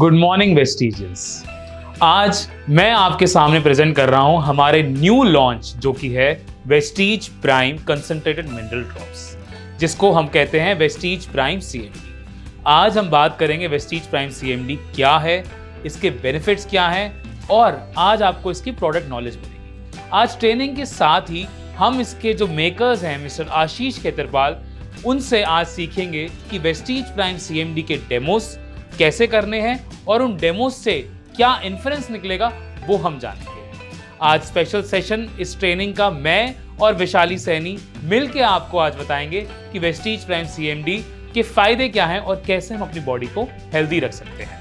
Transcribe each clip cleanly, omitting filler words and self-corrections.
Good morning वेस्टिजियंस। आज मैं आपके सामने प्रेजेंट कर रहा हूं हमारे न्यू लॉन्च जो कि है Vestige prime concentrated mineral drops, जिसको हम कहते हैं वेस्टीज प्राइम सीएमडी। आज हम बात करेंगे वेस्टीज प्राइम सीएमडी क्या है, इसके बेनिफिट्स क्या हैं और आज आपको इसकी प्रोडक्ट नॉलेज मिलेगी। आज ट्रेनिंग के साथ ही हम इसके जो मेकर्स हैं मिस्टर आशीष खेतरपाल, उनसे आज सीखेंगे कि वेस्टीज प्राइम सीएमडी के डेमोस कैसे करने हैं और उन डेमोस से क्या इन्फ्रेंस निकलेगा वो हम जानेंगे। आज स्पेशल सेशन इस ट्रेनिंग का मैं और विशाली सैनी मिलकर आपको आज बताएंगे कि वेस्टीज प्राइम सीएमडी के फायदे क्या हैं और कैसे हम अपनी बॉडी को हेल्दी रख सकते हैं।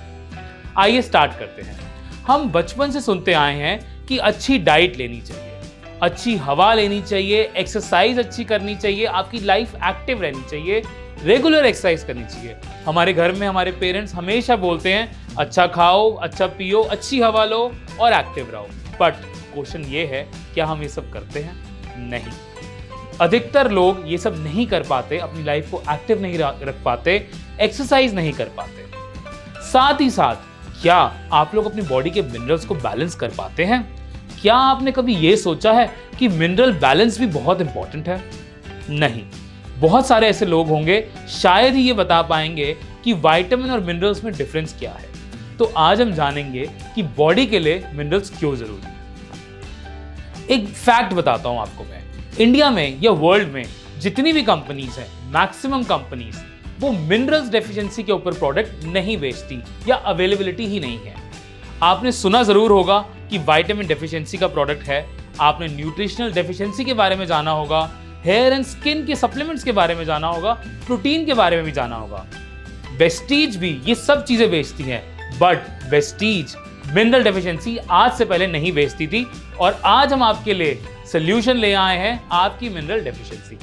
आइए स्टार्ट करते हैं। हम बचपन से सुनते आए हैं कि अच्छी डाइट लेनी चाहिए, अच्छी हवा लेनी चाहिए, एक्सरसाइज अच्छी करनी चाहिए, आपकी लाइफ एक्टिव रहनी चाहिए, रेगुलर एक्सरसाइज करनी चाहिए। हमारे घर में हमारे पेरेंट्स हमेशा बोलते हैं अच्छा खाओ, अच्छा पियो, अच्छी हवा लो और एक्टिव रहो। बट क्वेश्चन ये है, क्या हम ये सब करते हैं? नहीं। अधिकतर लोग ये सब नहीं कर पाते, अपनी लाइफ को एक्टिव नहीं रख पाते, एक्सरसाइज नहीं कर पाते। साथ ही साथ क्या आप लोग अपनी बॉडी के मिनरल्स को बैलेंस कर पाते हैं? क्या आपने कभी ये सोचा है कि मिनरल बैलेंस भी बहुत इंपॉर्टेंट है? नहीं। बहुत सारे ऐसे लोग होंगे शायद ही ये बता पाएंगे कि विटामिन और मिनरल्स में डिफरेंस क्या है। तो आज हम जानेंगे कि बॉडी के लिए मिनरल्स क्यों जरूरी है। एक फैक्ट बताता हूं आपको मैं, इंडिया में या वर्ल्ड में जितनी भी कंपनीज हैं, मैक्सिमम कंपनीज वो मिनरल्स डेफिशिएंसी के ऊपर प्रोडक्ट नहीं बेचती या अवेलेबिलिटी ही नहीं है। आपने सुना जरूर होगा कि विटामिन डेफिशिएंसी का प्रोडक्ट है, आपने न्यूट्रिशनल डेफिशिएंसी के बारे में जाना होगा, हेयर एंड स्किन के सप्लीमेंट्स के बारे में जाना होगा, प्रोटीन के बारे में भी जाना होगा। वेस्टीज भी ये सब चीजें बेचती हैं, बट वेस्टीज मिनरल डेफिशिएंसी आज से पहले नहीं बेचती थी और आज हम आपके लिए सॉल्यूशन ले आए हैं आपकी मिनरल डेफिशिएंसी।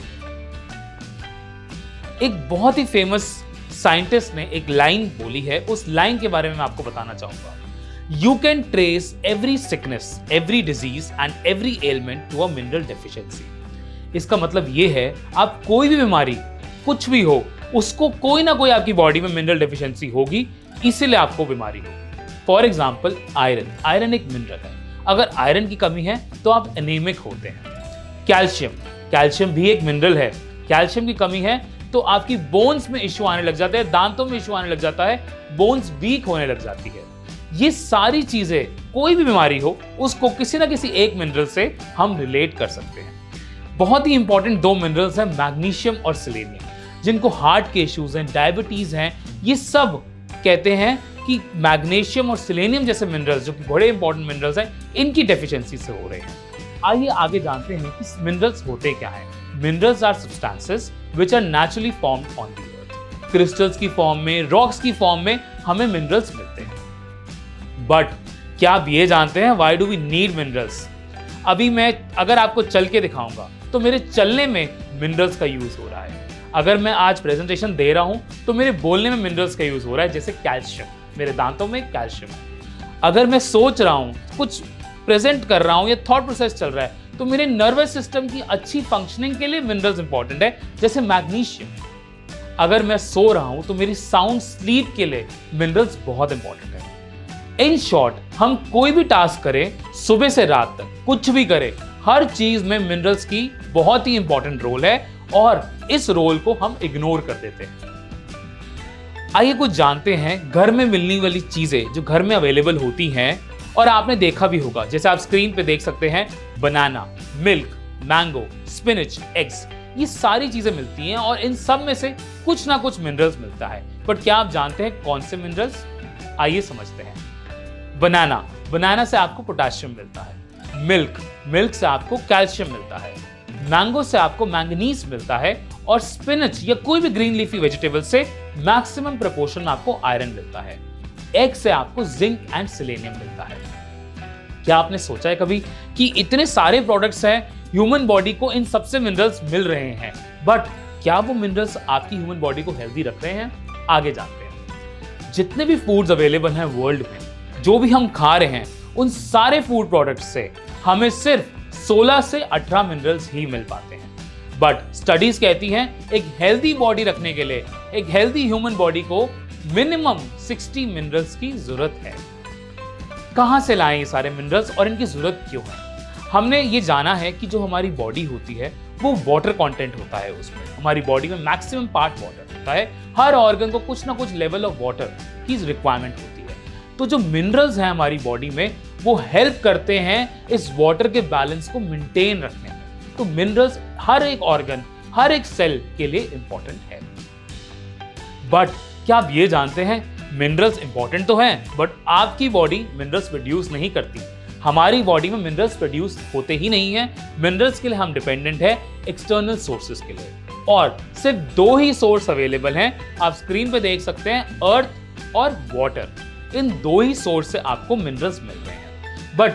एक बहुत ही फेमस साइंटिस्ट ने एक लाइन बोली है, उस लाइन के बारे में मैं आपको बताना चाहूंगा। You can trace every sickness, every disease and every ailment to a mineral deficiency। इसका मतलब ये है, आप कोई भी बीमारी कुछ भी हो उसको कोई ना कोई आपकी बॉडी में मिनरल डेफिशिएंसी होगी, इसीलिए आपको बीमारी हो। फॉर एग्जाम्पल आयरन एक मिनरल है, अगर आयरन की कमी है तो आप एनीमिक होते हैं। कैल्शियम भी एक मिनरल है, कैल्शियम की कमी है तो आपकी बोन्स में इश्यू आने लग जाते हैं, दांतों में इश्यू आने लग जाता है, बोन्स वीक होने लग जाती है। ये सारी चीजें, कोई भी बीमारी हो उसको किसी ना किसी एक मिनरल से हम रिलेट कर सकते हैं। बहुत ही इंपॉर्टेंट दो मिनरल्स हैं, मैग्नीशियम और सेलेनियम, जिनको हार्ट के इश्यूज हैं, डायबिटीज हैं, ये सब कहते हैं कि मैग्नीशियम और सेलेनियम जैसे मिनरल्स जो कि बड़े इंपॉर्टेंट मिनरल्स हैं, इनकी डेफिशिएंसी से हो रहे हैं। आइए आगे जानते हैं कि मिनरल्स होते क्या हैं। Minerals are substances which are naturally formed on the earth. Crystals की फॉर्म में, रॉक्स की फॉर्म में हमें मिनरल्स मिलते हैं। बट क्या आप ये जानते हैं why do we need minerals? अभी मैं अगर आपको चल के दिखाऊंगा तो मेरे चलने में मिनरल्स का यूज हो रहा है। अगर मैं आज प्रेजेंटेशन दे रहा हूं तो मेरे बोलने में मिनरल्स का यूज हो रहा है, जैसे कैल्शियम, मेरे दांतों में कैल्शियम है। अगर मैं सोच रहा हूं, कुछ प्रेजेंट कर रहा हूं या थॉट प्रोसेस चल रहा है, तो मेरे नर्वस सिस्टम की अच्छी फंक्शनिंग के लिए मिनरल्स इंपॉर्टेंट है, जैसे मैग्नीशियम। अगर मैं सो रहा हूं तो मेरी साउंड स्लीप के लिए मिनरल्स बहुत इंपॉर्टेंट है। इन शॉर्ट, हम कोई भी टास्क करें, सुबह से रात तक कुछ भी करें, हर चीज में मिनरल्स की बहुत ही इंपॉर्टेंट रोल है और इस रोल को हम इग्नोर कर देते हैं। आइए कुछ जानते हैं घर में मिलने वाली चीजें जो घर में अवेलेबल होती हैं और आपने देखा भी होगा, जैसे आप स्क्रीन पे देख सकते हैं, बनाना, मिल्क, मैंगो, स्पिनच, एग्स, ये सारी चीजें मिलती हैं और इन सब में से कुछ ना कुछ मिनरल्स मिलता है। बट क्या आप जानते हैं कौन से मिनरल्स? आइए समझते हैं। बनाना से आपको पोटेशियम मिलता है, मिल्क से आपको कैल्शियम मिलता है, मैंगो से आपको मैंगनीज मिलता है और स्पिनच या कोई भी ग्रीन लीफी वेजिटेबल से मैक्सिमम प्रोपोर्शन में आपको आयरन मिलता है, एग से आपको जिंक एंड सेलेनियम मिलता है। क्या आपने सोचा है कभी कि इतने सारे प्रोडक्ट्स हैं, ह्यूमन बॉडी को इन सबसे मिनरल्स मिल रहे हैं, बट क्या वो मिनरल्स आपकी ह्यूमन बॉडी को हेल्दी रख रहे हैं? आगे जानते हैं। जितने भी फूड्स अवेलेबल हैं वर्ल्ड में, जो भी हम खा रहे हैं, उन सारे फूड प्रोडक्ट्स से हमें सिर्फ 16 से 18 मिनरल्स ही मिल पाते हैं। बट स्टडीज कहती हैं एक हेल्दी बॉडी रखने के लिए, एक हेल्दी ह्यूमन बॉडी को मिनिमम 60 मिनरल्स की जरूरत है। कहां से लाएं ये सारे मिनरल्स और इनकी जरूरत क्यों है? हमने ये जाना है कि जो हमारी बॉडी होती है वो वाटर कंटेंट होता है, उसमें हमारी बॉडी में मैक्सिमम पार्ट वाटर होता है। हर ऑर्गन को कुछ ना कुछ लेवल ऑफ वाटर की रिक्वायरमेंट होती है। तो जो मिनरल्स हैं हमारी बॉडी में वो हेल्प करते हैं इस वाटर के बैलेंस को मेंटेन रखने में। तो मिनरल्स हर एक ऑर्गन, हर एक सेल के लिए इंपॉर्टेंट है। बट क्या आप ये जानते हैं मिनरल्स इंपॉर्टेंट तो हैं, बट आपकी बॉडी मिनरल्स प्रोड्यूस नहीं करती। हमारी बॉडी में मिनरल्स प्रोड्यूस होते ही नहीं है। मिनरल्स के लिए हम डिपेंडेंट है एक्सटर्नल सोर्सेज के लिए, और सिर्फ 2 ही सोर्स अवेलेबल हैं। आप स्क्रीन पे देख सकते हैं, अर्थ और वाटर। इन 2 ही सोर्स से आपको मिनरल्स मिल रहे हैं। बट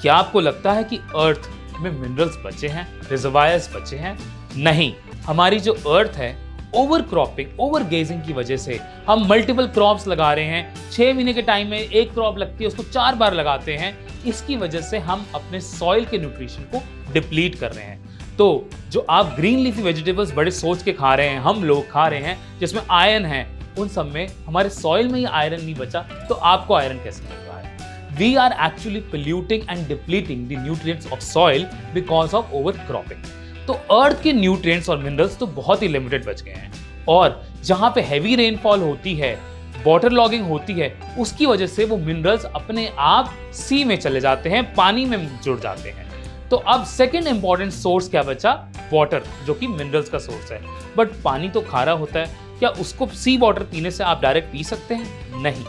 क्या आपको लगता है कि अर्थ में मिनरल्स बचे हैं, रिजर्वायर्स बचे हैं? नहीं। हमारी जो अर्थ है, ओवर क्रॉपिंग, ओवर गेजिंग की वजह से हम मल्टीपल क्रॉप्स लगा रहे हैं। 6 महीने के टाइम में एक क्रॉप लगती है, उसको 4 बार लगाते हैं। इसकी वजह से हम अपने सॉइल के न्यूट्रिशन को डिप्लीट कर रहे हैं। तो जो आप ग्रीन लीफी वेजिटेबल्स बड़े सोच के खा रहे हैं, हम लोग खा रहे हैं, जिसमें आयरन है, उन सब में हमारे सॉइल में ही आयरन नहीं बचा, तो आपको आयरन कैसे मिल रहा है? We are actually polluting and depleting the nutrients of soil because of overcropping. तो अर्थ के न्यूट्रिएंट्स और मिनरल्स तो बहुत ही लिमिटेड बच गए हैं, और जहां पे हैवी रेनफॉल होती है, वाटर लॉगिंग होती है, उसकी वजह से वो मिनरल्स अपने आप सी में चले जाते हैं, पानी में जुड़ जाते हैं। तो अब सेकंड इंपॉर्टेंट सोर्स क्या बचा? वाटर, जो कि मिनरल्स का सोर्स है। बट पानी तो खारा होता है, क्या उसको सी वाटर पीने से आप डायरेक्ट पी सकते हैं? नहीं।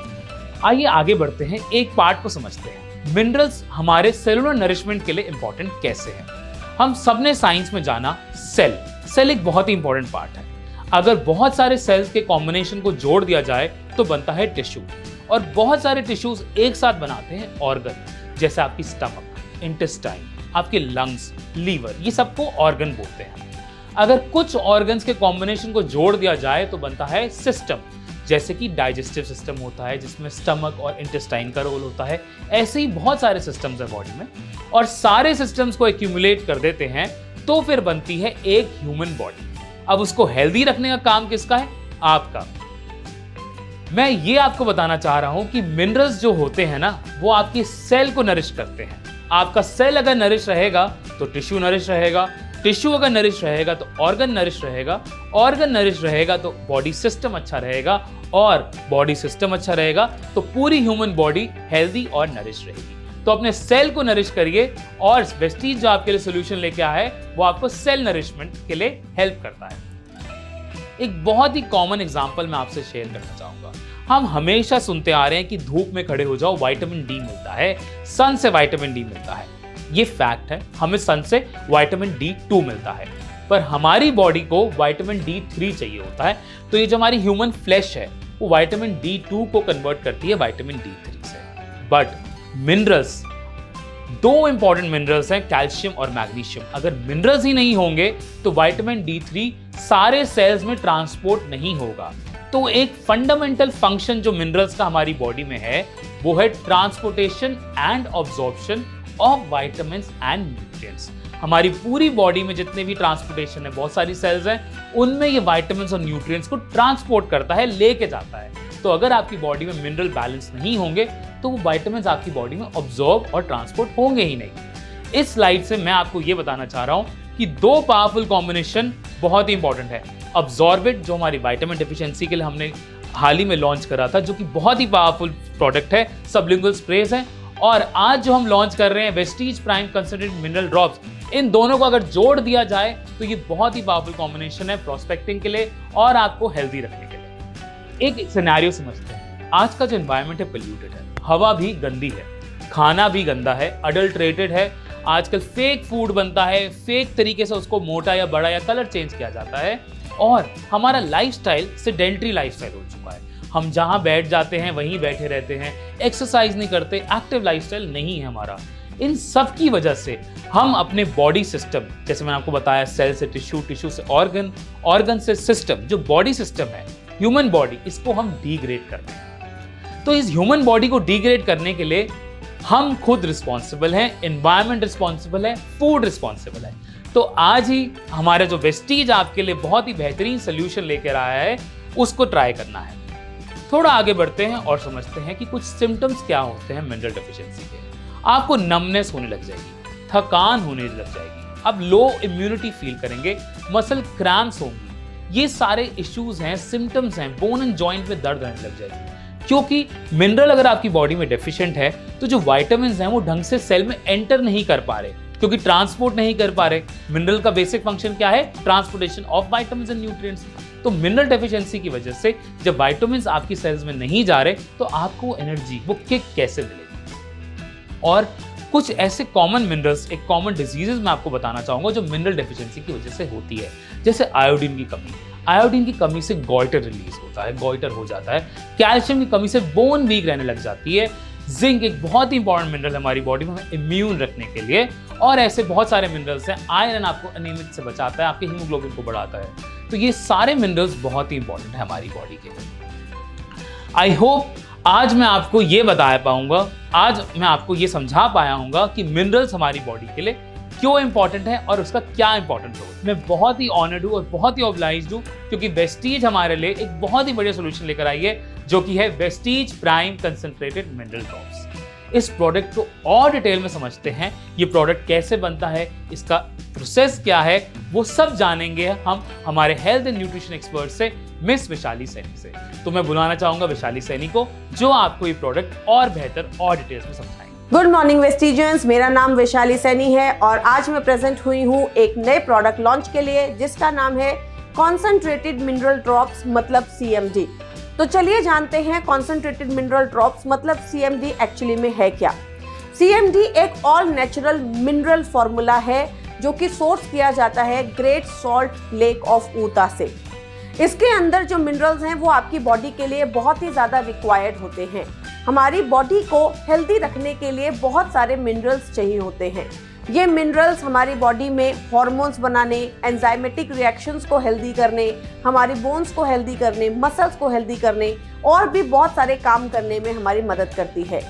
आइए आगे बढ़ते हैं, एक पार्ट को समझते हैं। मिनरल्स हमारे सेलुलर नरिशमेंट के लिए इंपॉर्टेंट कैसे हैं? हम सबने साइंस में जाना सेल एक बहुत ही इंपॉर्टेंट पार्ट है। अगर बहुत सारे सेल्स के कॉम्बिनेशन को जोड़ दिया जाए तो बनता है टिश्यू, और बहुत सारे टिश्यूज एक साथ बनाते हैं ऑर्गन, जैसे आपकी स्टमक, इंटेस्टाइन, आपके लंग्स, लीवर, ये सबको ऑर्गन बोलते हैं। अगर कुछ ऑर्गन्स के कॉम्बिनेशन को जोड़ दिया जाए तो बनता है सिस्टम, जैसे कि डाइजेस्टिव सिस्टम होता है जिसमें स्टमक और इंटेस्टाइन का रोल होता है। ऐसे ही बहुत सारे सिस्टम्स है बॉडी में, और सारे सिस्टम्स को एक्यूमुलेट कर देते हैं तो फिर बनती है एक ह्यूमन बॉडी। अब उसको हेल्दी रखने का काम किसका है? आपका। मैं ये आपको बताना चाह रहा हूं कि मिनरल्स जो होते हैं ना, वो आपकी सेल को नरिश करते हैं। आपका सेल अगर नरिश रहेगा तो टिश्यू नरिश रहेगा, टिश्यू अगर नरिश रहेगा तो ऑर्गन नरिश रहेगा, ऑर्गन नरिश रहेगा तो बॉडी सिस्टम अच्छा रहेगा, और बॉडी सिस्टम अच्छा रहेगा तो पूरी ह्यूमन बॉडी हेल्दी और नरिश रहेगी। तो अपने सेल को नरिश करिए, और वेस्टीज जो आपके लिए सोल्यूशन लेके आया है वो आपको सेल नरिशमेंट के लिए हेल्प करता है। एक बहुत ही कॉमन एग्जांपल मैं आपसे शेयर करना चाहूंगा। हम हमेशा सुनते आ रहे हैं कि धूप में खड़े हो जाओ, विटामिन डी मिलता है, सन से विटामिन डी मिलता है। ये फैक्ट है, हमें सन से विटामिन D2 मिलता है, पर हमारी बॉडी को विटामिन D3 चाहिए होता है। तो ये जो हमारी ह्यूमन फ्लैश है वो विटामिन D2 को कन्वर्ट करती है विटामिन D3 से। बट मिनरल्स, 2 इंपॉर्टेंट मिनरल्स हैं, कैल्शियम और मैग्नीशियम। अगर मिनरल्स ही नहीं होंगे तो विटामिन D3 सारे सेल्स में ट्रांसपोर्ट नहीं होगा। तो एक फंडामेंटल फंक्शन जो मिनरल्स का हमारी बॉडी में है वो है transportation and absorption of vitamins and nutrients. हमारी पूरी बॉडी में जितने भी ट्रांसपोर्टेशन है, बहुत सारी सेल्स हैं, उनमें ये विटामिन्स और न्यूट्रिएंट्स को ट्रांसपोर्ट करता है, लेके जाता है। तो अगर आपकी बॉडी में मिनरल बैलेंस नहीं होंगे तो वो विटामिन्स आपकी बॉडी में ऑब्जॉर्ब और ट्रांसपोर्ट होंगे ही नहीं। इस स्लाइड से मैं आपको ये बताना चाह रहा हूं कि 2 पावरफुल कॉम्बिनेशन बहुत ही इंपॉर्टेंट है। अब्जॉर्बिट, जो हमारी विटामिन डेफिशिएंसी के लिए हमने हाल ही में लॉन्च करा था, जो कि बहुत ही पावरफुल प्रोडक्ट है, सबलिंगुअल स्प्रेज है, और आज जो हम लॉन्च कर रहे हैं Vestige prime concentrated mineral drops, इन दोनों को अगर जोड़ दिया जाए तो ये बहुत ही पावरफुल कॉम्बिनेशन है प्रोस्पेक्टिंग के लिए और आपको हेल्दी रखने के लिए। एक सिनेरियो समझते हैं। आज का जो एनवायरनमेंट है पोल्यूटेड है, हवा भी गंदी है, खाना भी गंदा है, अडल्ट्रेटेड है, आजकल फेक फूड बनता है, फेक तरीके से उसको मोटा या बड़ा या कलर चेंज किया जाता है, और हमारा लाइफस्टाइल सेडेंटरी लाइफस्टाइल हो चुका है। हम जहां बैठ जाते हैं वहीं बैठे रहते हैं, एक्सरसाइज नहीं करते, एक्टिव लाइफस्टाइल नहीं है हमारा। इन सब की वजह से हम अपने बॉडी सिस्टम, जैसे मैंने आपको बताया, सेल से टिश्यू, टिश्यू से ऑर्गन, ऑर्गन से सिस्टम, जो बॉडी सिस्टम है ह्यूमन बॉडी, इसको हम डिग्रेड कर रहे हैं। तो इस ह्यूमन बॉडी को डिग्रेड करने के लिए हम खुद रिस्पॉन्सिबल हैं, एनवायरनमेंट रिस्पॉन्सिबल है, फूड रिस्पॉन्सिबल है। तो आज ही हमारा जो वेस्टीज आपके लिए बहुत ही बेहतरीन सोल्यूशन लेकर आया है, उसको ट्राई करना है। थोड़ा आगे बढ़ते हैं और समझते हैं कि कुछ सिम्टम्स क्या होते हैं मिनरल डेफिशिएंसी के। आपको नमनेस होने लग जाएगी, थकान होने लग जाएगी, आप लो इम्यूनिटी फील करेंगे, मसल क्रैम्प्स होंगी। ये सारे इश्यूज हैं, सिम्टम्स हैं, बोन एंड जॉइंट में दर्द रहने लग जाएगी। क्योंकि मिनरल अगर आपकी बॉडी में डेफिशिएंट है तो जो विटामिन हैं वो ढंग से सेल में एंटर नहीं कर पा रहे, क्योंकि ट्रांसपोर्ट नहीं कर पा रहे। मिनरल का बेसिक फंक्शन क्या है? Transportation of vitamin and nutrients. तो मिनरल डेफिशिएंसी की वजह से जब विटामिन आपकी सेल्स में नहीं जा रहे तो आपको एनर्जी, वो किक कैसे मिलेगी? और कुछ ऐसे कॉमन मिनरल्स, एक कॉमन डिजीजेस मैं आपको बताना चाहूंगा जो मिनरल डेफिशिएंसी की वजह से होती है। जैसे आयोडीन की कमी। आयोडीन की कमी से गॉइटर रिलीज होता है, गॉइटर हो जाता है। कैल्शियम की कमी से बोन वीक रहने लग जाती है। जिंक एक बहुत ही इंपॉर्टेंट मिनरल है हमारी बॉडी में इम्यून रखने के लिए, और ऐसे बहुत सारे मिनरल्स हैं। आयरन आपको एनीमिक से बचाता है, आपके हीमोग्लोबिन को बढ़ाता है। तो ये सारे मिनरल्स बहुत ही इंपॉर्टेंट है हमारी बॉडी के लिए। आई होप आज मैं आपको ये बता पाऊंगा, आज मैं आपको ये समझा पाया हूंगा कि मिनरल्स हमारी बॉडी के लिए क्यों इंपॉर्टेंट है और उसका क्या इंपॉर्टेंट रोल। मैं बहुत ही ऑनर्ड हूँ और बहुत ही ऑब्लाइज्ड हूँ क्योंकि वेस्टीज हमारे लिए एक बहुत ही बढ़िया सोल्यूशन लेकर आई है, जो कि है Vestige prime concentrated mineral drops. इस प्रोडक्ट को और डिटेल में समझते हैं, ये प्रोडक्ट कैसे बनता है, इसका प्रोसेस क्या है, वो सब जानेंगे हम हमारे हेल्थ एंड न्यूट्रिशन एक्सपर्ट से, मिस वैशाली सैनी से। तो मैं बुलाना चाहूंगा वैशाली सैनी को, जो आपको ये प्रोडक्ट और बेहतर और डिटेल्स में समझाएंगे। गुड मॉर्निंग वेस्टिजियंस, मेरा नाम वैशाली सैनी है और आज मैं प्रेजेंट हुई हूँ एक नए प्रोडक्ट लॉन्च के लिए जिसका नाम है कॉन्सेंट्रेटेड मिनरल ड्रॉप्स, मतलब CMD। तो चलिए जानते हैं कॉन्सेंट्रेटेड मिनरल ड्रॉप्स मतलब CMD एक्चुअली में है क्या। CMD एक ऑल नेचुरल मिनरल फॉर्मूला है जो कि सोर्स किया जाता है great salt lake of Utah से। इसके अंदर जो मिनरल्स हैं वो आपकी बॉडी के लिए बहुत ही ज़्यादा रिक्वायर्ड होते हैं। हमारी बॉडी को हेल्दी रखने के लिए बहुत सारे मिनरल्स चाहिए होते हैं। ये मिनरल्स हमारी बॉडी में हार्मोन्स बनाने, एंजाइमेटिक रिएक्शंस को हेल्दी करने, हमारी बोन्स को हेल्दी करने, मसल्स को हेल्दी करने और भी बहुत सारे काम करने में हमारी मदद करती है।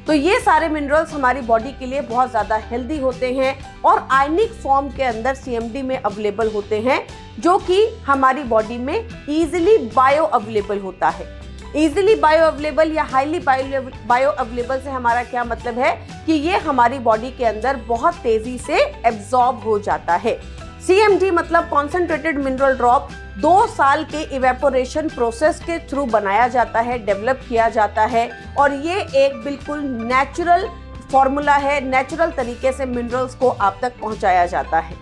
तो ये सारे मिनरल्स हमारी बॉडी के लिए बहुत ज़्यादा हेल्दी होते हैं और आयनिक फॉर्म के अंदर CMD में अवेलेबल होते हैं, जो कि हमारी बॉडी में ईजिली बायो अवेलेबल होता है। इजीली बायो अवेलेबल या हाईली बायो अवेलेबल से हमारा क्या मतलब है कि ये हमारी बॉडी के अंदर बहुत तेजी से एब्जॉर्ब हो जाता है। CMD मतलब कॉन्सेंट्रेटेड मिनरल ड्रॉप 2 साल के इवेपोरेशन प्रोसेस के थ्रू बनाया जाता है, डेवलप किया जाता है और ये एक बिल्कुल नेचुरल फॉर्मूला है। नेचुरल तरीके से मिनरल्स को आप तक पहुंचाया जाता है।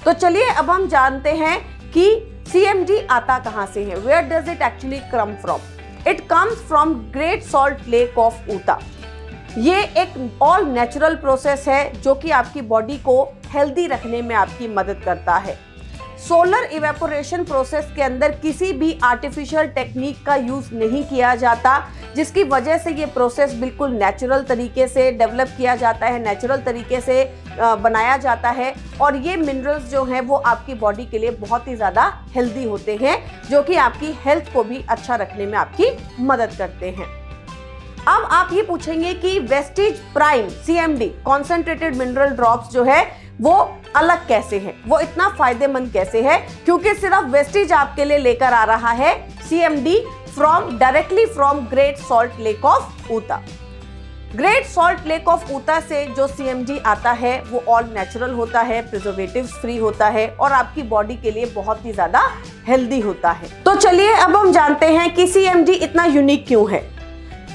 तो चलिए अब हम जानते हैं कि CMD आता कहाँ से है। Where does it actually come from? It comes from great salt lake of Utah. ये एक ऑल नेचुरल प्रोसेस है जो कि आपकी बॉडी को हेल्दी रखने में आपकी मदद करता है। सोलर इवेपोरेशन प्रोसेस के अंदर किसी भी आर्टिफिशियल टेक्निक का यूज नहीं किया जाता, जिसकी वजह से ये प्रोसेस बिल्कुल नेचुरल तरीके से डेवलप किया जाता है, नेचुरल तरीके से बनाया जाता है और ये मिनरल्स जो हैं वो आपकी बॉडी के लिए बहुत ही ज़्यादा हेल्दी होते हैं, जो कि आपकी हेल्थ को भी अच्छा रखने में आपकी मदद करते हैं। अब आप ये पूछेंगे कि Vestige prime CMD concentrated mineral drops जो है वो अलग कैसे है, वो इतना फायदेमंद कैसे है, क्योंकि सिर्फ वेस्टीज आपके लिए लेकर आ रहा है CMD directly from great salt lake of Utah. Great salt lake of Utah से जो CMD आता है वो ऑल नेचुरल होता है, प्रिजर्वेटिव्स फ्री होता है और आपकी बॉडी के लिए बहुत ही ज्यादा हेल्दी होता है। तो चलिए अब हम जानते हैं कि CMD इतना यूनिक क्यों है।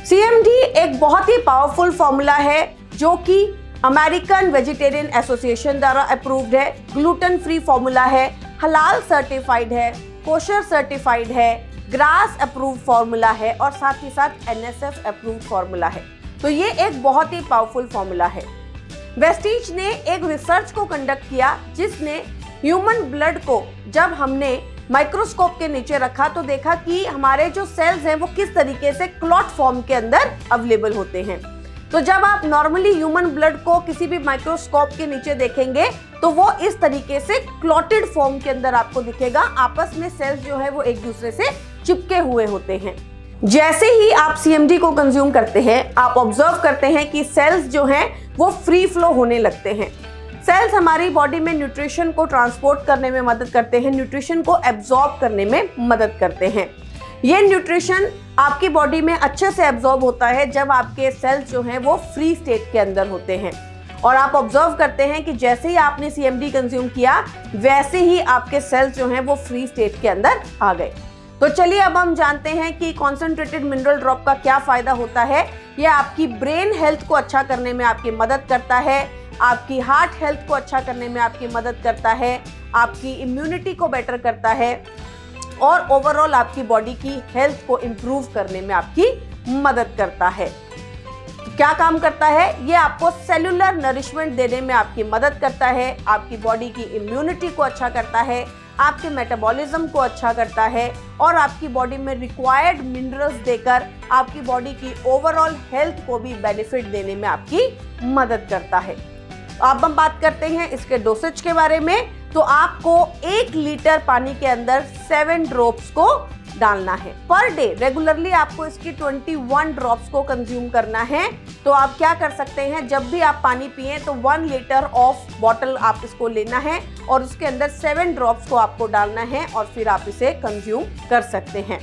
CMD एक बहुत ही पावरफुल फॉर्मूला है जो कि अमेरिकन वेजिटेरियन एसोसिएशन द्वारा अप्रूव्ड है, ग्लूटेन फ्री फॉर्मूला है, हलाल सर्टिफाइड है, कोशर सर्टिफाइड है, ग्रास अप्रूव्ड फॉर्मूला है और साथ ही साथ NSF अप्रूव्ड फॉर्मूला है। तो ये एक बहुत ही पावरफुल फॉर्मूला है। वेस्टीज ने एक रिसर्च को कंडक्ट किया जिसने ह्यूमन ब्लड को जब हमने माइक्रोस्कोप के नीचे रखा तो देखा कि हमारे जो सेल्स हैं वो किस तरीके से क्लॉट फॉर्म के अंदर अवेलेबल होते हैं। तो जब आप नॉर्मली ह्यूमन ब्लड को किसी भी माइक्रोस्कोप के नीचे देखेंगे तो वो इस तरीके से क्लॉटेड फॉर्म के अंदर आपको दिखेगा। आपस में सेल्स जो है वो एक दूसरे से चिपके हुए होते हैं। जैसे ही आप CMD को कंज्यूम करते हैं आप ऑब्जर्व करते हैं कि सेल्स जो हैं वो फ्री फ्लो होने लगते हैं। सेल्स हमारी बॉडी में न्यूट्रिशन को ट्रांसपोर्ट करने में मदद करते हैं, न्यूट्रिशन को एब्जॉर्ब करने में मदद करते हैं। ये न्यूट्रिशन आपकी बॉडी में अच्छे से एब्जॉर्ब होता है जब आपके सेल्स जो हैं वो फ्री स्टेट के अंदर होते हैं। और आप ऑब्जर्व करते हैं कि जैसे ही आपने CMD कंज्यूम किया वैसे ही आपके सेल्स जो हैं वो फ्री स्टेट के अंदर आ गए। तो चलिए अब हम जानते हैं कि कॉन्सेंट्रेटेड मिनरल ड्रॉप का क्या फायदा होता है। ये आपकी ब्रेन हेल्थ को अच्छा करने में आपकी मदद करता है, आपकी हार्ट हेल्थ को अच्छा करने में आपकी मदद करता है, आपकी इम्यूनिटी को बेटर करता है और ओवरऑल आपकी बॉडी की हेल्थ को इम्प्रूव करने में आपकी मदद करता है। क्या काम करता है? ये आपको सेलुलर नरिशमेंट देने में आपकी मदद करता है, आपकी बॉडी की इम्यूनिटी को अच्छा करता है, आपके मेटाबॉलिज्म को अच्छा करता है और आपकी बॉडी में रिक्वायर्ड मिनरल्स देकर आपकी बॉडी की ओवरऑल हेल्थ को भी बेनिफिट देने में आपकी मदद करता है। अब हम बात करते हैं इसके डोसेज के बारे में। तो आपको 1 लीटर पानी के अंदर 7 ड्रॉप्स को डालना है पर डे। रेगुलरली आपको इसकी 21 ड्रॉप्स को कंज्यूम करना है। तो आप क्या कर सकते हैं, जब भी आप पानी पिए तो 1 लीटर ऑफ बॉटल आप इसको लेना है और उसके अंदर 7 ड्रॉप्स को आपको डालना है और फिर आप इसे कंज्यूम कर सकते हैं।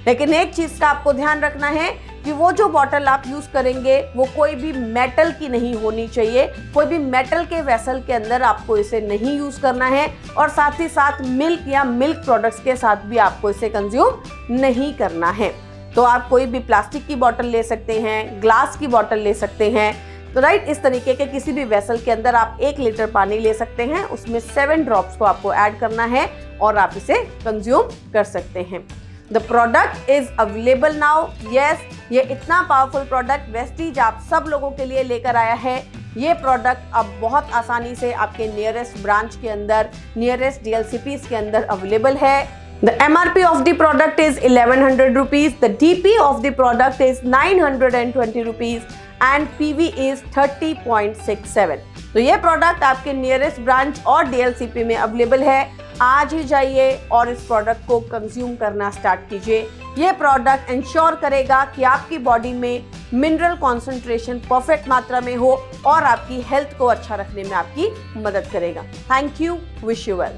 लेकिन एक चीज का आपको ध्यान रखना है कि वो जो बॉटल आप यूज करेंगे वो कोई भी मेटल की नहीं होनी चाहिए। कोई भी मेटल के वेसल के अंदर आपको इसे नहीं यूज करना है और साथ ही साथ मिल्क या मिल्क प्रोडक्ट्स के साथ भी आपको इसे कंज्यूम नहीं करना है। तो आप कोई भी प्लास्टिक की बॉटल ले सकते हैं, ग्लास की बॉटल ले सकते हैं। तो राइट, इस तरीके के किसी भी वेसल के अंदर आप 1 लीटर पानी ले सकते हैं, उसमें 7 ड्रॉप्स को आपको ऐड करना है और आप इसे कंज्यूम कर सकते हैं। The product is available now. Yes, ये इतना पावरफुल प्रोडक्ट वेस्टीज आप सब लोगों के लिए लेकर आया है। ये प्रोडक्ट अब बहुत आसानी से आपके नियरेस्ट ब्रांच के अंदर, नियरेस्ट DLCPs के अंदर अवेलेबल है। The MRP of the product is 1100 rupees. The DP of the product is 920 rupees and PV is 30.67. तो ये प्रोडक्ट आपके नियरेस्ट ब्रांच और DLCP में अवेलेबल है। आज ही जाइए और इस प्रोडक्ट को कंज्यूम करना स्टार्ट कीजिए। ये प्रोडक्ट इंश्योर करेगा कि आपकी बॉडी में मिनरल कॉन्सेंट्रेशन परफेक्ट मात्रा में हो और आपकी हेल्थ को अच्छा रखने में आपकी मदद करेगा। Thank you, wish you well.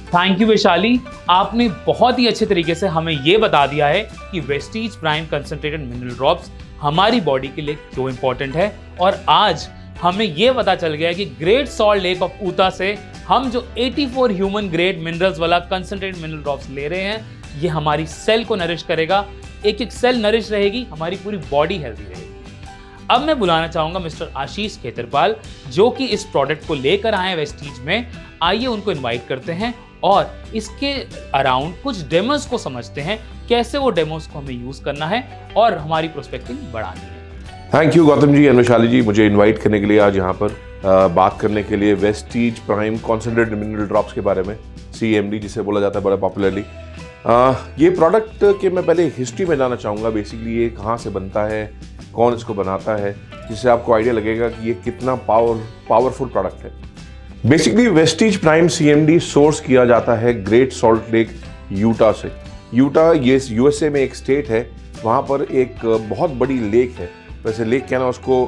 Thank you Vaishali, आपने बहुत ही अच्छे तरीके से हमें ये बता दिया है कि Vestige prime concentrated mineral drops हमारी बॉडी के लिए क्यों इंपॉर्टेंट है। और आज हमें ये पता चल गया है कि great salt lake of Utah से हम जो 84 ह्यूमन ग्रेड मिनरल्स वाला कंसंट्रेटेड मिनरल ड्रॉप्स ले रहे हैं, ये हमारी सेल को नरिश करेगा। एक एक सेल नरिश रहेगी, हमारी पूरी बॉडी हेल्दी रहेगी। अब मैं बुलाना चाहूंगा मिस्टर आशीष खेतरपाल, जो कि इस प्रोडक्ट को लेकर आए हैं वेस्टीज में। आइए उनको इनवाइट करते हैं और इसके अराउंड कुछ डेमोस को समझते हैं, कैसे वो डेमोस को हमें यूज करना है और हमारी प्रोस्पेक्टिंग बढ़ानी है। Thank you Gautam ji and Vaishali ji, मुझे इनवाइट करने के लिए आज यहाँ पर बात करने के लिए Vestige prime concentrated mineral drops के बारे में, CMD जिसे बोला जाता है बड़ा पॉपुलरली। ये प्रोडक्ट के मैं पहले हिस्ट्री में जानना चाहूँगा। बेसिकली ये कहाँ से बनता है, कौन इसको बनाता है, जिससे आपको आइडिया लगेगा कि ये कितना पावरफुल प्रोडक्ट है। Basically Vestige prime CMD source किया जाता है ग्रेट सॉल्ट लेक यूटा से। यूटा ये USA में एक स्टेट है, वहाँ पर एक बहुत बड़ी लेक है। वैसे लेक कहना उसको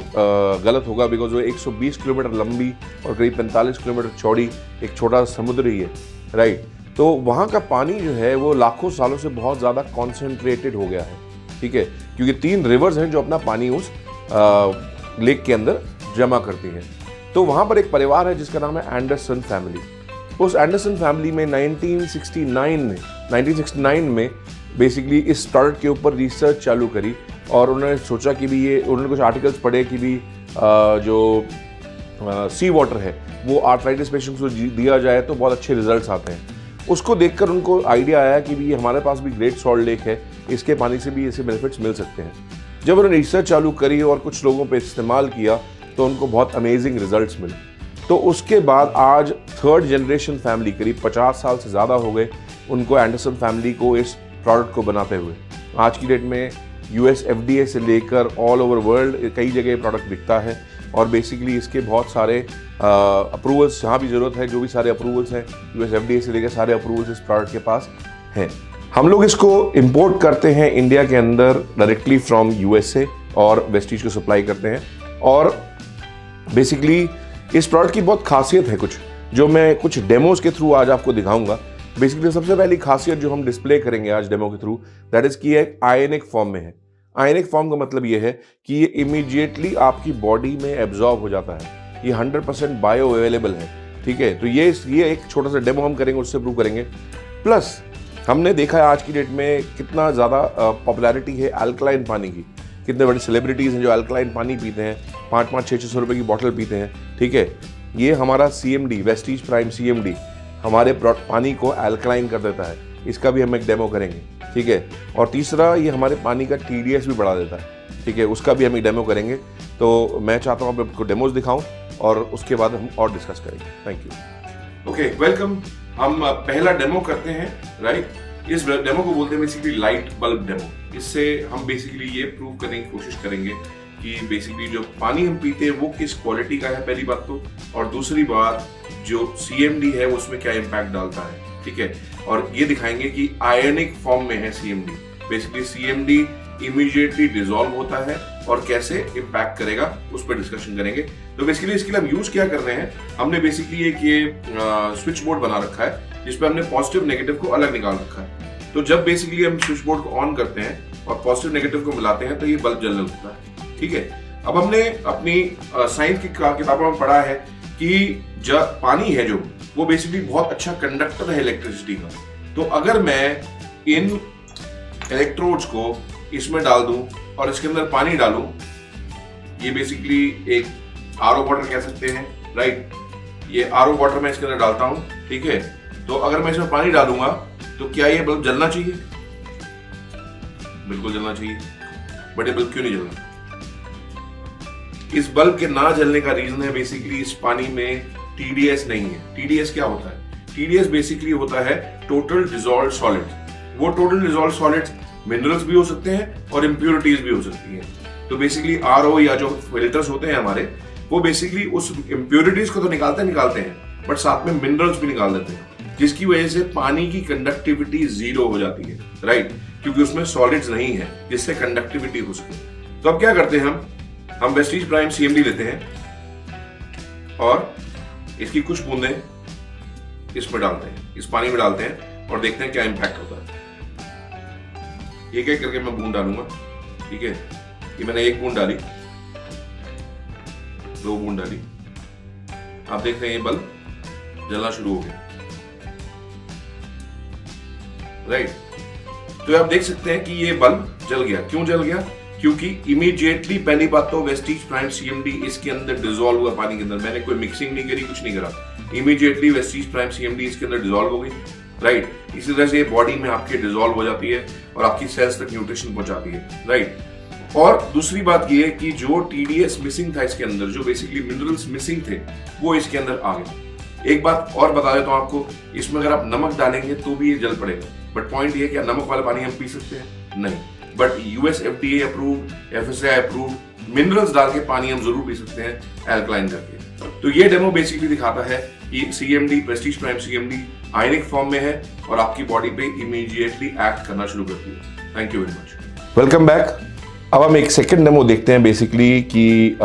गलत होगा, बिकॉज वो 120 किलोमीटर लंबी और करीब 45 किलोमीटर चौड़ी एक छोटा समुद्र ही है, राइट। तो वहाँ का पानी जो है वो लाखों सालों से बहुत ज़्यादा कॉन्सेंट्रेटेड हो गया है, ठीक है, क्योंकि 3 रिवर्स हैं जो अपना पानी उस लेक के अंदर जमा करती हैं। तो वहाँ पर एक परिवार है जिसका नाम है एंडरसन फैमिली। उस एंडरसन फैमिली में 1969 में बेसिकली इस प्रोडक्ट के ऊपर रिसर्च चालू करी और उन्होंने सोचा कि भी ये, उन्होंने कुछ आर्टिकल्स पढ़े कि भी जो सी वाटर है वो आर्थराइटिस पेशेंट्स को दिया जाए तो बहुत अच्छे रिजल्ट्स आते हैं। उसको देखकर उनको आइडिया आया कि भी हमारे पास भी ग्रेट सॉल्ट लेक है, इसके पानी से भी ऐसे बेनिफिट्स मिल सकते हैं। जब उन्होंने रिसर्च चालू करी और कुछ लोगों पे इस्तेमाल किया तो उनको बहुत अमेजिंग रिजल्ट्स मिले। तो उसके बाद आज 3rd जनरेशन फैमिली, करीब 50 साल से ज़्यादा हो गए उनको, एंडरसन फैमिली को, इस प्रोडक्ट को बनाते हुए। आज की डेट में US FDA से लेकर ऑल ओवर वर्ल्ड कई जगह प्रोडक्ट बिकता है और बेसिकली इसके बहुत सारे अप्रूवल्स, जहाँ भी ज़रूरत है, जो भी सारे अप्रूवल्स हैं US FDA से लेकर सारे अप्रूवल्स इस प्रोडक्ट के पास हैं। हम लोग इसको इंपोर्ट करते हैं इंडिया के अंदर डायरेक्टली फ्रॉम USA और वेस्टीज को सप्लाई करते हैं। और बेसिकली इस प्रोडक्ट की बहुत खासियत है कुछ, जो मैं कुछ डेमोज के थ्रू आज आपको दिखाऊंगा। बेसिकली सबसे पहली खासियत जो हम डिस्प्ले करेंगे आज डेमो के थ्रू, दैट इज कि ये आयनिक फॉर्म में है। आयनिक फॉर्म का मतलब ये है कि ये इमीडिएटली आपकी बॉडी में एब्जॉर्ब हो जाता है। ये 100% बायो अवेलेबल है, ठीक है। तो ये एक छोटा सा डेमो हम करेंगे, उससे प्रूव करेंगे। प्लस हमने देखा है आज की डेट में कितना ज़्यादा पॉपुलैरिटी है अल्कलाइन पानी की। कितने बड़े सेलिब्रिटीज़ हैं जो अल्कलाइन पानी पीते हैं, 500-600 रुपये की बॉटल पीते हैं, ठीक है। ये हमारा CMD वेस्टीज प्राइम CMD हमारे पानी को अल्कलाइन कर देता है। इसका भी हम एक डेमो करेंगे, ठीक है। और तीसरा, ये हमारे पानी का TDS भी बढ़ा देता है, ठीक है। उसका भी हम एक डेमो करेंगे। तो मैं चाहता हूँ आपको डेमोज दिखाऊं और उसके बाद हम और डिस्कस करेंगे। Thank you. Okay, welcome. हम पहला डेमो करते हैं, राइट। इस डेमो को बोलते हैं बेसिकली लाइट बल्ब डेमो। इससे हम बेसिकली ये प्रूव करने की कोशिश करेंगे कि बेसिकली जो पानी हम पीते हैं वो किस क्वालिटी का है, पहली बात तो। और दूसरी बात, जो CMD है उसमें क्या इम्पैक्ट डालता है, ठीक है। और ये दिखाएंगे कि आयनिक फॉर्म में है CMD। Basically CMD immediately dissolve होता है और कैसे इम्पैक्ट करेगा उस पर डिस्कशन करेंगे। तो बेसिकली इसके लिए हम यूज क्या कर रहे हैं, हमने बेसिकली एक ये स्विच बोर्ड बना रखा है जिसपे हमने पॉजिटिव नेगेटिव को अलग निकाल रखा है। तो जब बेसिकली हम स्विच बोर्ड को ऑन करते हैं और पॉजिटिव नेगेटिव को मिलाते हैं तो ये बल्ब जलने लगता है, ठीक है। अब हमने अपनी साइंस की किताबों में पढ़ा है कि जब पानी है जो वो बेसिकली बहुत अच्छा कंडक्टर है इलेक्ट्रिसिटी का। तो अगर मैं इन इलेक्ट्रोड्स को इसमें डाल दूं और इसके अंदर पानी डालूं, ये बेसिकली एक RO वाटर कह सकते हैं, राइट। ये RO वाटर मैं इसके अंदर डालता हूं, ठीक है। तो अगर मैं इसमें पानी डालूंगा तो क्या ये बल्ब जलना चाहिए? बिल्कुल जलना चाहिए। बट ये बल्ब क्यों नहीं जलना? इस बल्ब के ना जलने का रीजन है बेसिकली इस पानी में TDS नहीं है। TDS क्या होता है? TDS बेसिकली होता है टोटल डिसॉल्व्ड सॉलिड्स। वो टोटल डिसॉल्व्ड सॉलिड्स मिनरल्स भी हो सकते हैं और इम्प्योरिटीज भी हो सकती हैं। तो बेसिकली RO या जो फिल्टर्स होते हैं हमारे, वो बेसिकली उस इम्प्योरिटीज को तो निकालते हैं, बट साथ में मिनरल्स भी निकाल देते हैं, जिसकी वजह से पानी की कंडक्टिविटी 0 हो जाती है, राइट। क्योंकि उसमें सॉलिड्स नहीं है जिससे कंडक्टिविटी हो सके। तो अब क्या करते हैं, हम वेस्टीज प्राइम CMD लेते हैं और इसकी कुछ बूंदें इसमें डालते हैं, इस पानी में डालते हैं और देखते हैं क्या इंपैक्ट होता है। एक एक करके मैं बूंद डालूंगा, ठीक है। ये मैंने एक बूंद डाली, 2 बूंद डाली। आप देख रहे हैं ये बल्ब जलना शुरू हो गया, राइट। तो आप देख सकते हैं कि ये बल्ब जल गया। क्यों जल गया? क्योंकि इमीडिएटली, पहली बात तो वेस्टीज प्राइम CMD इसके अंदर डिसॉल्व हुआ पानी के अंदर। मैंने कोई मिक्सिंग नहीं करी, कुछ नहीं करा। इमीडिएटली वेस्टीज प्राइम CMD इसके अंदर डिसॉल्व हो गई, राइट। इसी तरह से बॉडी में आपके डिसॉल्व हो जाती है और आपकी सेल्स तक न्यूट्रिशन पहुंचाती है, राइट। और दूसरी बात ये है कि जो TDS मिसिंग था इसके अंदर, जो बेसिकली मिनरल्स मिसिंग थे, वो इसके अंदर आ गए। एक बात और बता देता हूं आपको, इसमें अगर आप नमक डालेंगे तो भी ये जल पड़ेगा। बट पॉइंट ये है कि नमक वाला पानी हम पी सकते हैं? नहीं। But US FDA approved, FSSAI approved minerals डाल के पानी हम जरूर पी सकते हैं अल्कलाइन करके। तो ये डेमो बेसिकली दिखाता है कि CMD Vestige prime CMD ionic form में है और आपकी बॉडी पे इमीडिएटली एक्ट करना शुरू करती है। Thank you very much. Welcome back. अब हम एक सेकंड डेमो देखते हैं बेसिकली कि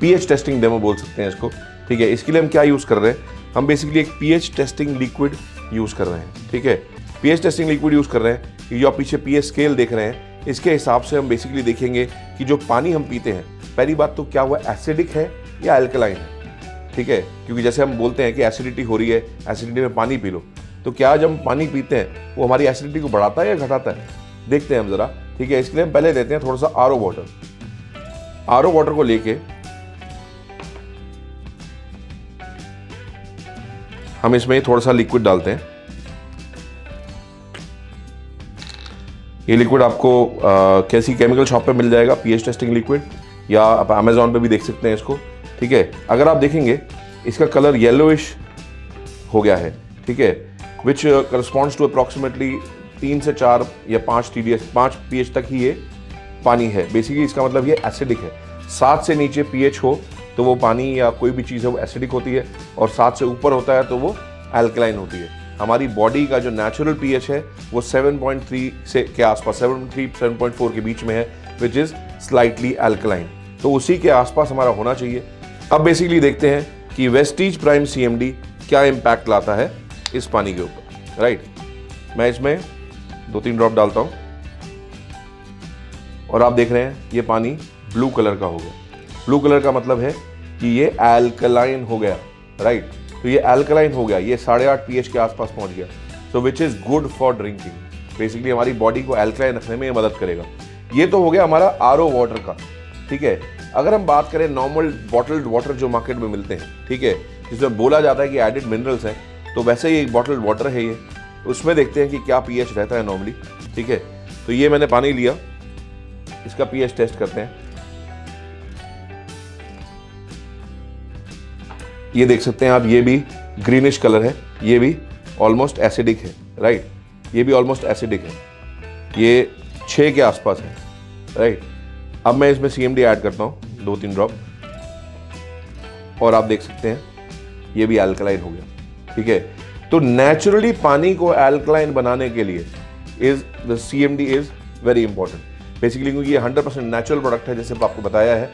pH टेस्टिंग डेमो बोल सकते हैं इसको, ठीक है। इसके लिए हम क्या यूज कर रहे हैं, हम बेसिकली एक pH टेस्टिंग लिक्विड यूज कर रहे हैं, ठीक है। pH टेस्टिंग लिक्विड यूज कर रहे हैं। जो आप पीछे pH स्केल देख रहे हैं, इसके हिसाब से हम बेसिकली देखेंगे कि जो पानी हम पीते हैं, पहली बात तो क्या वो एसिडिक है या अल्कलाइन है, ठीक है। क्योंकि जैसे हम बोलते हैं कि एसिडिटी हो रही है, एसिडिटी में पानी पी लो, तो क्या जब हम पानी पीते हैं वो हमारी एसिडिटी को बढ़ाता है या घटाता है? देखते हैं हम जरा, ठीक है। इसके लिए हम पहले देते हैं थोड़ा सा RO वाटर। RO वाटर को लेके हम इसमें थोड़ा सा लिक्विड डालते हैं। ये लिक्विड आपको कैसी केमिकल शॉप पे मिल जाएगा, pH टेस्टिंग लिक्विड, या आप अमेजोन पे भी देख सकते हैं इसको, ठीक है। अगर आप देखेंगे इसका कलर येलोइश हो गया है, ठीक है, विच करस्पॉन्ड्स टू अप्रॉक्सीमेटली 3 से 4 या 5 TDS, 5 pH तक ही ये पानी है। बेसिकली इसका मतलब ये एसिडिक है। 7 से नीचे pH हो तो वो पानी या कोई भी चीज़ है वो एसिडिक होती है, और 7 से ऊपर होता है तो वो अल्कलाइन होती है। हमारी बॉडी का जो नेचुरल pH है वो 7.3 से के आसपास, 7.3-7.4 के बीच में है, विच इज़ स्लाइटली अल्कलाइन। तो उसी के आसपास हमारा होना चाहिए। अब बेसिकली देखते हैं कि वेस्टीज प्राइम CMD क्या इम्पैक्ट लाता है इस पानी के ऊपर। राइट। मैं इसमें 2-3 ड्रॉप डालता हूँ और आप देख रहे हैं ये पानी ब्लू कलर का हो गया। ब्लू कलर का मतलब है कि ये एल्कलाइन हो गया, राइट। तो ये एल्कलाइन हो गया, ये 8.5 pH के आसपास पहुंच गया, so which is good for drinking. Basically हमारी बॉडी को एल्कलाइन रखने में ये मदद करेगा। ये तो हो गया हमारा आरओ वाटर का, ठीक है। अगर हम बात करें नॉर्मल बॉटल्ड वाटर जो मार्केट में मिलते हैं, ठीक है, जिसमें बोला जाता है कि एडिड मिनरल्स हैं, तो वैसे ही एक बॉटल्ड वाटर है ये। उसमें देखते हैं कि क्या pH रहता है नॉर्मली, ठीक है। तो ये मैंने पानी लिया, इसका pH टेस्ट करते हैं। ये देख सकते हैं आप, ये भी ग्रीनिश कलर है, ये भी ऑलमोस्ट एसिडिक है, राइट। ये भी ऑलमोस्ट एसिडिक है, ये 6 के आसपास है, राइट। अब मैं इसमें CMD ऐड करता हूँ 2-3 ड्रॉप और आप देख सकते हैं ये भी एल्कलाइन हो गया, ठीक है। तो नेचुरली पानी को एल्कलाइन बनाने के लिए the CMD is very important basically, क्योंकि ये 100% नेचुरल प्रोडक्ट है। जैसे आपको बताया है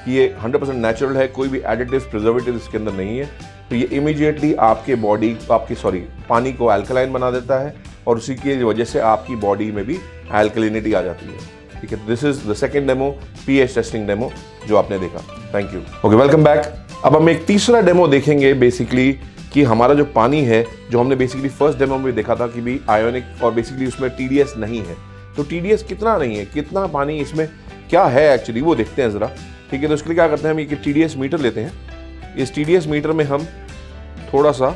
कि ये 100% नेचुरल है, कोई भी एडिटिव प्रिजर्वेटिव इसके अंदर नहीं है। तो ये इमीडिएटली आपके बॉडी पानी को एल्कलाइन बना देता है और उसी की वजह से आपकी बॉडी में भी एल्कलिनिटी आ जाती है, ठीक है। This is the second demo, pH testing demo जो आपने देखा। Thank you. Okay, welcome back. अब हम एक तीसरा डेमो देखेंगे बेसिकली कि हमारा जो पानी है, जो हमने बेसिकली फर्स्ट डेमो में देखा था कि भी आयोनिक और बेसिकली उसमें TDS नहीं है। तो TDS कितना नहीं है, कितना पानी इसमें क्या है एक्चुअली, वो देखते हैं ज़रा, ठीक है। तो उसके लिए क्या करते हैं, हम एक TDS मीटर लेते हैं। इस TDS मीटर में हम थोड़ा सा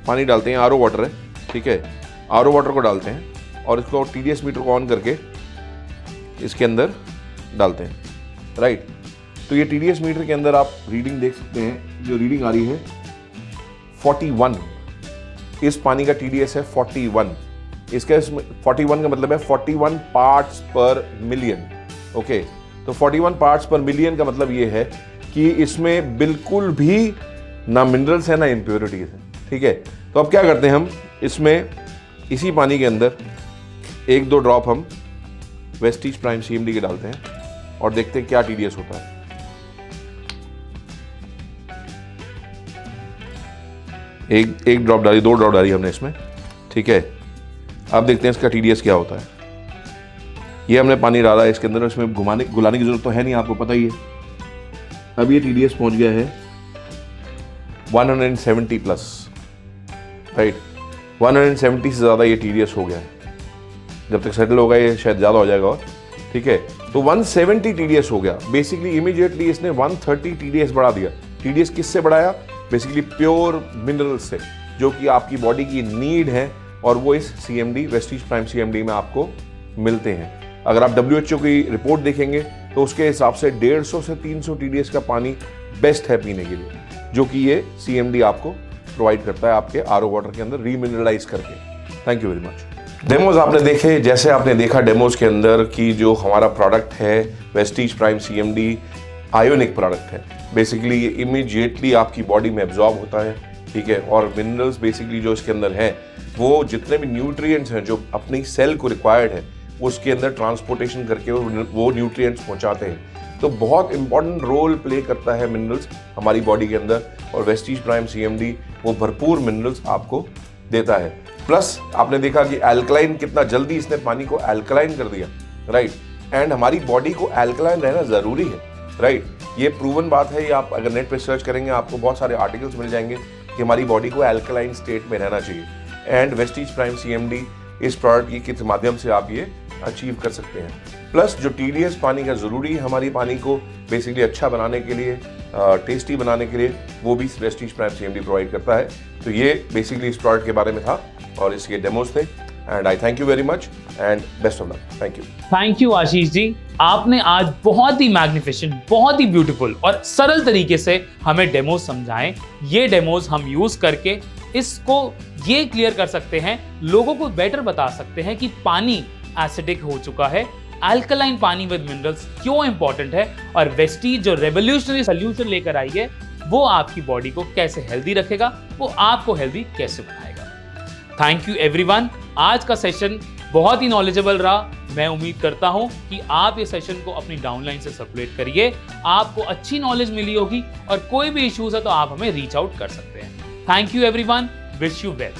पानी डालते हैं, आरओ वाटर है, ठीक है। आरओ वाटर को डालते हैं और इसको TDS मीटर को ऑन करके इसके अंदर डालते हैं, राइट। तो ये TDS मीटर के अंदर आप रीडिंग देख सकते हैं, जो रीडिंग आ रही है 41। इस पानी का TDS है 41। इसका 41 का मतलब है 41 पार्ट्स पर मिलियन, ओके। तो 41 पार्ट्स पर मिलियन का मतलब ये है कि इसमें बिल्कुल भी ना मिनरल्स है ना इम्प्योरिटीज है, ठीक है। तो अब क्या करते हैं, हम इसमें इसी पानी के अंदर 1-2 ड्रॉप हम वेस्टीज प्राइम CMD के डालते हैं और देखते हैं क्या TDS होता है। एक ड्रॉप डाली, 2 ड्रॉप डाली हमने इसमें, ठीक है। अब देखते हैं इसका TDS क्या होता है। ये हमने पानी डाला है इसके अंदर, इसमें गुलाने की जरूरत तो है नहीं, आपको पता ही है। अब ये TDS पहुंच गया है 170 प्लस, राइट। 170 से ज़्यादा ये TDS हो गया है। जब तक सेटल होगा ये शायद ज़्यादा हो जाएगा और, ठीक है। तो 170 TDS हो गया। बेसिकली इमीडिएटली इसने 130 TDS बढ़ा दिया। TDS किससे बढ़ाया, बेसिकली प्योर मिनरल से, जो कि आपकी बॉडी की नीड है और वो इस CMD वेस्टीज प्राइम CMD में आपको मिलते हैं। अगर आप WHO की रिपोर्ट देखेंगे तो उसके हिसाब से 150 से 300 TDS का पानी बेस्ट है पीने के लिए, जो कि ये CMD आपको प्रोवाइड करता है आपके आरओ वाटर के अंदर रीमिनरलाइज करके। Thank you very much. Demos आपने देखे, जैसे आपने देखा डेमोज के अंदर कि जो हमारा प्रोडक्ट है Vestige prime CMD ionic product है। बेसिकली ये इमीडिएटली आपकी बॉडी में एब्जॉर्ब होता है, ठीक है। और मिनरल्स बेसिकली जो इसके अंदर हैं, वो जितने भी न्यूट्रिएंट्स हैं जो अपनी सेल को रिक्वायर्ड है, उसके अंदर ट्रांसपोर्टेशन करके वो न्यूट्रिएंट्स पहुंचाते हैं। तो बहुत इंपॉर्टेंट रोल प्ले करता है मिनरल्स हमारी बॉडी के अंदर, और वेस्टीज प्राइम CMD वो भरपूर मिनरल्स आपको देता है। प्लस आपने देखा कि एल्कलाइन कितना जल्दी इसने पानी को एल्कलाइन कर दिया, राइट। एंड हमारी बॉडी को एल्कलाइन रहना ज़रूरी है, राइट। ये प्रूवन बात है। ये आप अगर नेट पे सर्च करेंगे आपको बहुत सारे आर्टिकल्स मिल जाएंगे कि हमारी बॉडी को एल्कलाइन स्टेट में रहना चाहिए। एंड वेस्टीज प्राइम CMD इस प्रोडक्ट के माध्यम से आप ये अचीव कर सकते हैं। प्लस जो TDS पानी का ज़रूरी है हमारी पानी को बेसिकली अच्छा बनाने के लिए, टेस्टी बनाने के लिए, वो भी वेस्टीज प्राइम CMD प्रोवाइड करता है। तो ये बेसिकली इस प्रोडक्ट के बारे में था और इसके डेमोज थे। And I thank you very much and best of luck. Thank you. Thank you Ashish ji, आपने आज बहुत ही मैग्निफिसेंट, बहुत ही ब्यूटीफुल और सरल तरीके से हमें डेमोज समझाएं। ये डेमोज हम यूज करके इसको ये क्लियर कर सकते हैं, लोगों को बेटर बता सकते हैं कि पानी एसिडिक हो चुका है, अल्कलाइन पानी विद मिनरल्स क्यों इंपॉर्टेंट है, और वेस्टीज जो रेवोल्यूशनरी सॉल्यूशन लेकर आई है वो आपकी बॉडी को कैसे हेल्दी रखेगा, वो आपको हेल्दी कैसे बनाएगा। Thank you everyone. आज का सेशन बहुत ही नॉलेजेबल रहा। मैं उम्मीद करता हूं कि आप ये सेशन को अपनी डाउनलाइन से सर्कुलेट करिए, आपको अच्छी नॉलेज मिली होगी, और कोई भी इश्यूज है तो आप हमें रीच आउट कर सकते हैं। Thank you everyone, wish you well.